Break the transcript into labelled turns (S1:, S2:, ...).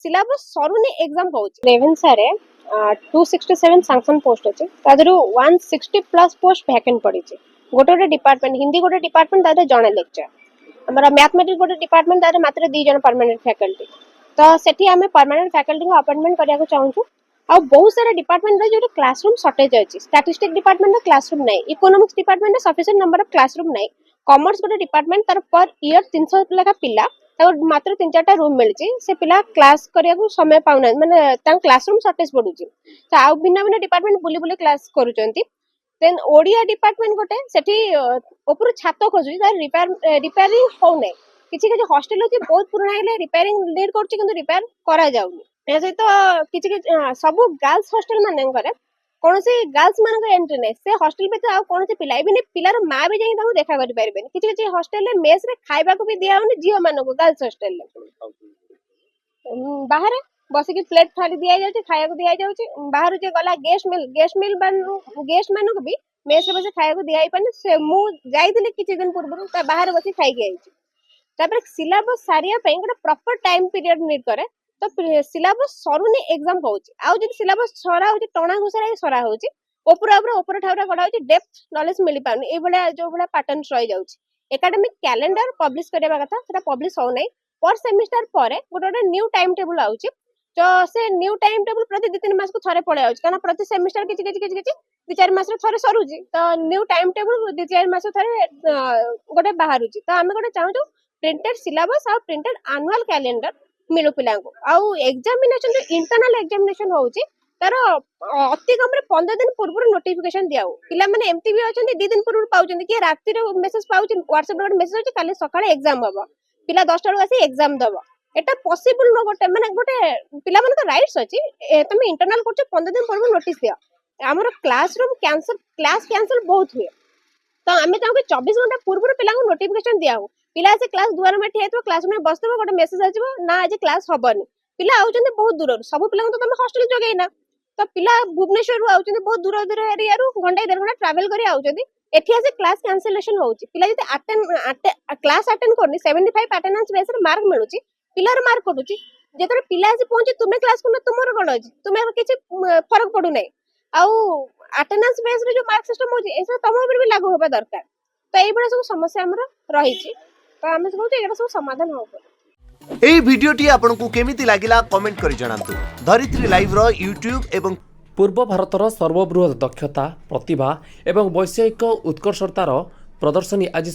S1: syllabus सरुनी exam होउची रेवेन्सा रे 267 sanction post अछि तादरु 160 प्लस पोस्ट वैकेंट पड़िछि गोटे गोटे डिपार्टमेंट हिंदी गोटे डिपार्टमेंट तादर जणे लेक्चर हमरा मैथमेटिक्स गोटे डिपार्टमेंट तादर मात्र 2 जण परमानेंट फैकल्टी तो सेठी हमें परमानेंट फैकल्टी को अपॉइंटमेंट करिया को चाहूछु आ बहुत सारा डिपार्टमेंट रे जो क्लासरूम शॉर्टेज अछि स्टैटिस्टिक्स डिपार्टमेंट रे क्लासरूम नै इकोनॉमिक्स डिपार्टमेंट रे सफिशिएंट नंबर ऑफ क्लासरूम नै कॉमर्स गोटे डिपार्टमेंट तार पर ईयर 300 लेखा पिला मात्र 3-4टा रूम मिलची से पिला क्लास करिया को समय पाउना माने ता क्लासरूम शॉर्टेज पडुची तो आ भिन्न भिन्न डिपार्टमेंट बुली बुली क्लास करूचंती देन ओडिया डिपार्टमेंट गोटे सेठी ऊपर छात खोजु तार रिपेयरिंग हो नै किछि किछि हॉस्टल अछि बहुत पुराना हेले रिपेयरिंग नीड करछि किंतु रिपेयर करा जाउनी ए सहित किछि किछि सब गर्ल्स हॉस्टल माने करे कोनसे गर्ल्स मान एंट्री नै से हॉस्टल पे तो आ कोनसे पिला इबे पिलार मां भी जाई ताऊ देखा करि परबेन किछि किछि हॉस्टल ले मेस रे खाइबा को भी दिया होनी जियो मान को गर्ल्स हॉस्टल ले बाहर बस की प्लेट थाली दिया जाउची खाया को दिया जाउची बाहर जे गला गेस्ट मिल मान को भी मेस रे बसे खाया को दिया ही पने से मु जाईतिले किछि दिन पूर्व ता बाहर बसी खाई के आइची तापर सिलेबस सारिया पे गोटे प्रॉपर टाइम पीरियड नीड करे तो सिलेबस सरुनी एग्जाम होउची आउ जदी सिलेबस सरा होउची टणा घुसरा सरा होउची ऊपर ठाउरा गडा होउची डेप्थ नॉलेज मिली पाउनी ए बडा जो बडा पैटर्न्स रही जाउची एकेडमिक कैलेंडर पब्लिश करबा कथा सेटा पब्लिश हो नै पर सेमिस्टर परे गोटे न्यू टाइम टेबल आउची तो से न्यू टाइम टेबल प्रति 2-3 मास को थरे पळे आउची कारण प्रति सेमिस्टर किछि 2-4 मास रे थरे सरुची तो न्यू टाइम टेबल 2-4 मास थरे गोटे बाहरुची तो हमें गोटे चाहू प्रिंटेड सिलेबस और प्रिंटेड एनुअल कैलेंडर मिलु पिला को आउ एग्जामिनेशन जो इंटरनल एग्जामिनेशन होउची तार अति कम रे 15 दिन पूर्व नोटिफिकेशन दियाउ पिला माने एमती भी अछन 2 दिन पूर्व पाउचन कि राति रे मेसेज पाउचन व्हाट्सएप रे मेसेज होची काले सकाळे एग्जाम हबो पिला 10 टा आसी एग्जाम दबो एटा पॉसिबल न गोटे पिला मन का राइट्स अछि तमे इंटरनल करछ 15 दिन पूर्व नोटिस दिया हमर क्लासरूम क्लास कैंसिल बहुत हुए तो आमे चाहू 24 घंटा पूर्व पिला को नोटिफिकेशन दियाउ पिला से क्लास दुआर में ठिया तो क्लास में बसतबो गोटे मेसेज आजिबो ना आज क्लास हबनी पिला आउचंदी बहुत दूर सब पिला तो तमे हॉस्टल जगैना तो पिला भुवनेश्वर आउचंदी बहुत दूर एरिया रु घंटा 1.5 घंटा ट्रैवल करी आउचंदी एठी आसे क्लास कैंसिलेशन होउची पिला जते क्लास अटेंड करनी 75 अटेंडेंस बेस रे मार्क मिलुची पिलार मार्क कटुची जेतरे पिला आसी पहुंची तुमे क्लास को तुमर कोन अछि तुमे किछि फरक पडु नै आउ अटेंडेंस बेस रे जो मार्क सिस्टम होची एसे तम ऊपर भी लागू होबा दरकार तो एई बडा सब समस्या हमर रहिची तो आमे कहू एटा सब समाधान हो
S2: एई भिडियोटी आपनकु केमिति लागिला कमेंट करि जणांतु धरित्री लाइव रो यूट्यूब एवं
S3: पूर्व भारतर सर्वबृहत दक्षता प्रतिभा एवं वैषयिक उत्कर्षतार प्रदर्शनी आज